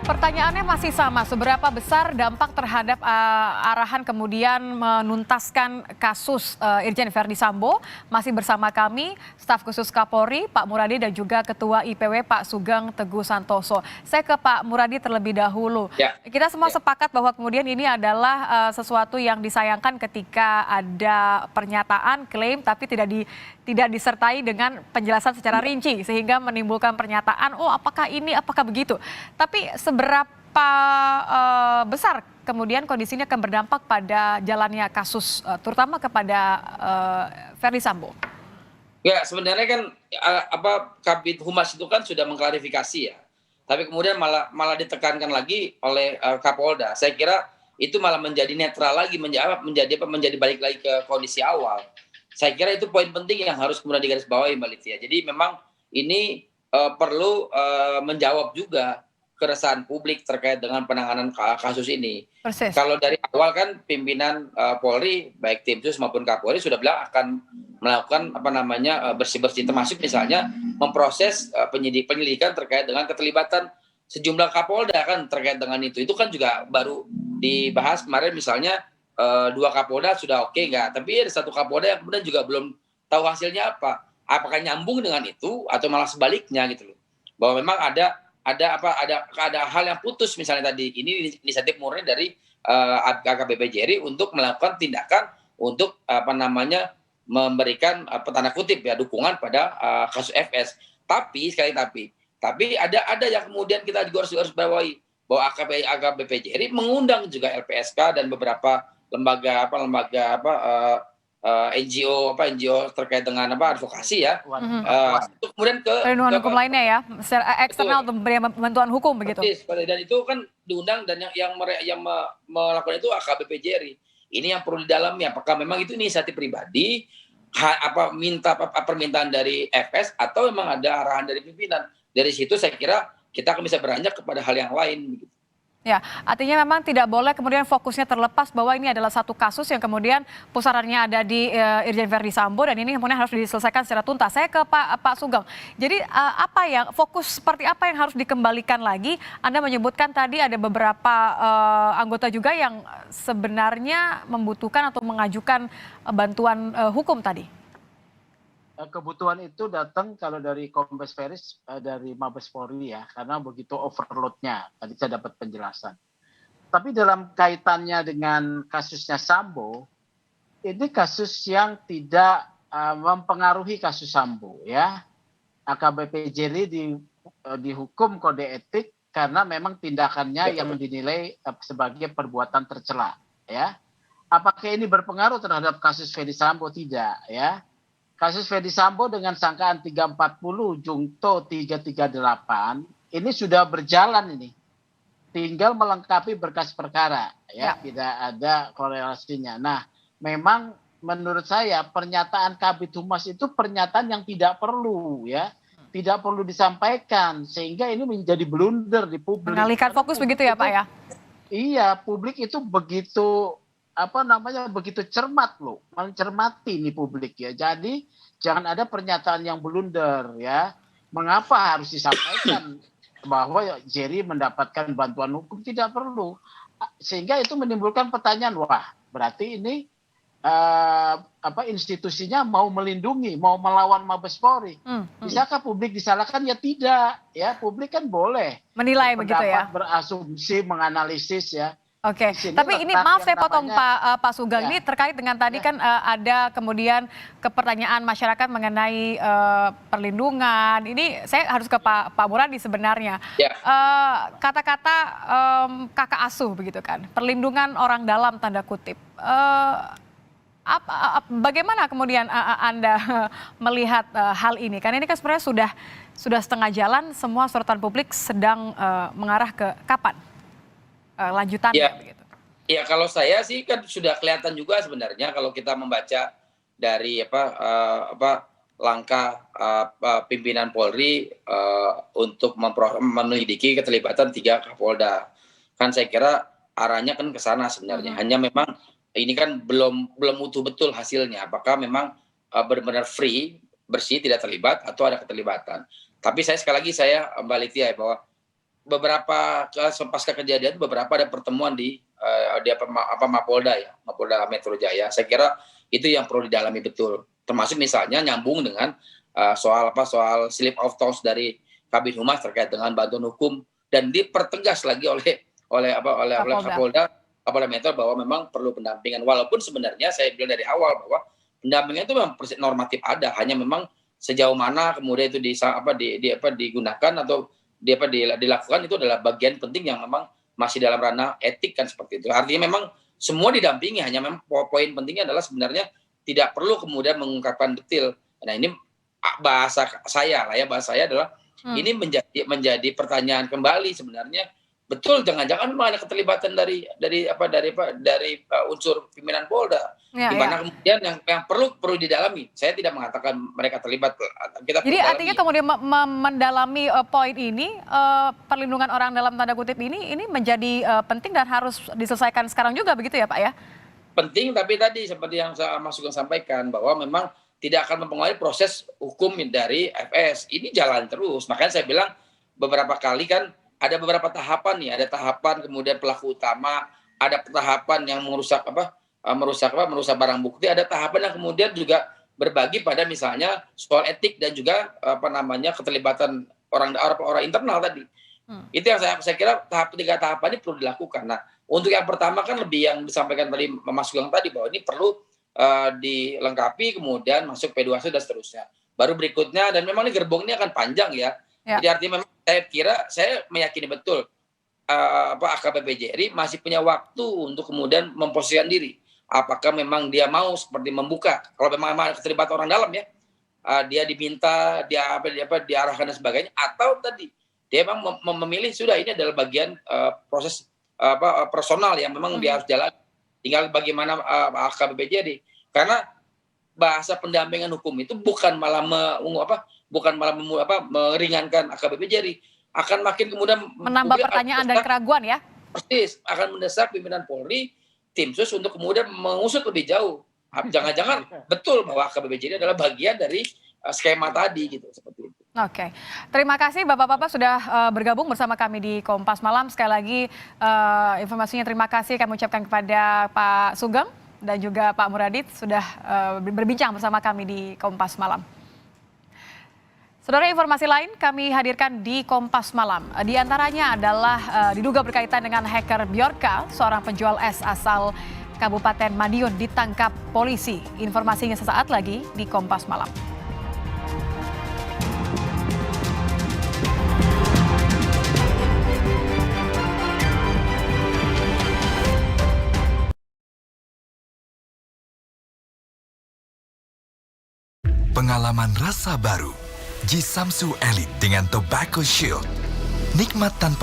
Pertanyaannya masih sama, seberapa besar dampak terhadap arahan kemudian menuntaskan kasus Irjen Verdi Sambo? Masih bersama kami, staf khusus Kapolri, Pak Muradi dan juga Ketua IPW Pak Sugeng Teguh Santoso. Saya ke Pak Muradi terlebih dahulu. Ya. Kita semua sepakat bahwa kemudian ini adalah sesuatu yang disayangkan ketika ada pernyataan, klaim, tapi tidak disertai dengan penjelasan secara rinci sehingga menimbulkan pernyataan, oh apakah ini, apakah begitu. Tapi seberapa besar kemudian kondisi ini akan berdampak pada jalannya kasus, terutama kepada Verdi Sambo? Ya sebenarnya kan Kabid Humas itu kan sudah mengklarifikasi ya, tapi kemudian malah ditekankan lagi oleh Kapolda. Saya kira itu malah menjadi netral lagi, menjadi balik lagi ke kondisi awal. Saya kira itu poin penting yang harus kemudian digarisbawahi Mbak Livia. Jadi memang ini perlu menjawab juga keresahan publik terkait dengan penanganan kasus ini. Persis. Kalau dari awal kan pimpinan Polri baik tim sus maupun Kapolri sudah bilang akan melakukan bersih-bersih, termasuk misalnya memproses penyelidikan terkait dengan keterlibatan sejumlah Kapolda kan terkait dengan itu. Itu kan juga baru dibahas kemarin misalnya 2 Kapolda sudah oke nggak, tapi ada 1 Kapolda yang kemudian juga belum tahu hasilnya apa. Apakah nyambung dengan itu atau malah sebaliknya gitu loh. Bahwa memang ada hal yang putus misalnya tadi ini inisiatif murni dari AKBP Jerry untuk melakukan tindakan untuk memberikan tanda kutip ya dukungan pada kasus FS. Tapi ada yang kemudian kita juga harus bawahi bahwa AKBP Jerry mengundang juga LPSK dan beberapa lembaga NGO terkait dengan advokasi ya. Itu kemudian perlindungan hukum lainnya ya, secara eksternal untuk memberi bantuan hukum begitu. Dan itu kan diundang dan yang melakukan itu AKBP Jerry. Ini yang perlu didalami apakah memang itu inisiatif pribadi, permintaan dari FS atau memang ada arahan dari pimpinan. Dari situ saya kira kita akan bisa beranjak kepada hal yang lain begitu. Ya, artinya memang tidak boleh kemudian fokusnya terlepas bahwa ini adalah satu kasus yang kemudian pusarannya ada di Irjen Verdi Sambo dan ini kemudian harus diselesaikan secara tuntas. Saya ke Pak Sugeng. Jadi fokus seperti apa yang harus dikembalikan lagi? Anda menyebutkan tadi ada beberapa anggota juga yang sebenarnya membutuhkan atau mengajukan bantuan hukum tadi. Kebutuhan itu datang kalau dari Kombes Feris dari Mabes Polri ya, karena begitu overloadnya. Tadi saya dapat penjelasan. Tapi dalam kaitannya dengan kasusnya Sambo, ini kasus yang tidak mempengaruhi kasus Sambo ya. AKBP Jerry dihukum kode etik karena memang tindakannya yang dinilai sebagai perbuatan tercela ya. Apakah ini berpengaruh terhadap kasus Verdi Sambo? Tidak ya. Kasus Verdi Sambo dengan sangkaan 340 Jungto 338 ini sudah berjalan ini. Tinggal melengkapi berkas perkara ya, tidak ada korelasinya. Nah, memang menurut saya pernyataan Kabid Humas itu pernyataan yang tidak perlu ya. Tidak perlu disampaikan sehingga ini menjadi blunder di publik. Mengalihkan fokus begitu ya, Pak ya? Iya, publik itu begitu begitu cermat loh, mencermati nih publik ya. Jadi jangan ada pernyataan yang blunder ya. Mengapa harus disampaikan bahwa Jerry mendapatkan bantuan hukum? Tidak perlu. Sehingga itu menimbulkan pertanyaan, wah berarti ini institusinya mau melindungi, mau melawan Mabes Polri. Bisakah publik disalahkan? Ya tidak. Ya publik kan boleh menilai begitu ya. Berasumsi, menganalisis ya. Oke, tapi ini maaf saya potong Pak Sugeng, ini terkait dengan tadi kan ada kemudian pertanyaan masyarakat mengenai perlindungan. Ini saya harus ke Pak Muradi sebenarnya. Kata-kata kakak asuh begitu kan, perlindungan orang dalam tanda kutip. Bagaimana kemudian Anda melihat hal ini? Karena ini kan sebenarnya sudah setengah jalan, semua sorotan publik sedang mengarah ke kapan lanjutannya begitu. Ya kalau saya sih kan sudah kelihatan juga sebenarnya kalau kita membaca dari langkah pimpinan Polri untuk menyelidiki keterlibatan 3 Kapolda. Kan saya kira arahnya kan ke sana sebenarnya. Hanya memang ini kan belum utuh betul hasilnya. Apakah memang benar-benar bersih, tidak terlibat atau ada keterlibatan. Tapi sekali lagi saya Mbak Livia bahwa beberapa pasca kejadian beberapa ada pertemuan di Mapolda ya, Mapolda Metro Jaya. Saya kira itu yang perlu didalami betul. Termasuk misalnya nyambung dengan soal slip of tongue dari Kabid Humas terkait dengan bantuan hukum, dan dipertegas lagi oleh Kapolda Metro bahwa memang perlu pendampingan. Walaupun sebenarnya saya bilang dari awal bahwa pendampingan itu memang normatif ada, hanya memang sejauh mana kemudian itu digunakan atau dilakukan itu adalah bagian penting yang memang masih dalam ranah etik kan, seperti itu. Artinya memang semua didampingi, hanya memang poin pentingnya adalah sebenarnya tidak perlu kemudian mengungkapkan detail. Nah, ini bahasa saya adalah ini menjadi pertanyaan kembali sebenarnya. Betul, jangan-jangan memang ada keterlibatan dari unsur pimpinan Polda, di mana kemudian yang perlu didalami. Saya tidak mengatakan mereka terlibat. Jadi artinya kemudian mendalami poin ini, perlindungan orang dalam tanda kutip ini menjadi penting dan harus diselesaikan sekarang juga, begitu ya Pak ya? Penting, tapi tadi seperti yang Mas Sugeng sampaikan bahwa memang tidak akan mempengaruhi proses hukum dari FS. Ini jalan terus. Makanya saya bilang beberapa kali kan ada beberapa tahapan nih, ada tahapan kemudian pelaku utama, ada tahapan yang merusak barang bukti, ada tahapan yang kemudian juga berbagi pada misalnya soal etik dan juga keterlibatan orang internal tadi. Itu yang saya kira tiga tahapan ini perlu dilakukan. Nah, untuk yang pertama kan lebih yang disampaikan tadi Mas Sugeng tadi bahwa ini perlu dilengkapi, kemudian masuk P2C dan seterusnya. Baru berikutnya, dan memang ini gerbong ini akan panjang ya. Jadi artinya memang saya meyakini betul AKBP Jerry masih punya waktu untuk kemudian memposisikan diri. Apakah memang dia mau seperti membuka, kalau memang ada keterlibatan orang dalam ya, dia diminta, diarahkan dan sebagainya, atau tadi dia memang memilih sudah ini adalah bagian proses personal yang memang dia harus jalan. Tinggal bagaimana AKBP Jerry. Karena bahasa pendampingan hukum itu bukan malah meringankan AKBP Jerry, akan makin kemudian menambah pertanyaan dan keraguan ya. Persis, akan mendesak pimpinan Polri, tim sus untuk kemudian mengusut lebih jauh. Jangan-jangan betul bahwa AKBP Jerry adalah bagian dari skema tadi gitu, seperti itu. Oke, terima kasih Bapak-Bapak sudah bergabung bersama kami di Kompas Malam. Sekali lagi informasinya terima kasih kami ucapkan kepada Pak Sugeng dan juga Pak Muradit sudah berbincang bersama kami di Kompas Malam. Saudara, informasi lain kami hadirkan di Kompas Malam. Di antaranya adalah diduga berkaitan dengan hacker Bjorka, seorang penjual es asal Kabupaten Madiun ditangkap polisi. Informasinya sesaat lagi di Kompas Malam. Pengalaman rasa baru. Jisamsu Elite dengan Tobacco Shield. Nikmat tanpa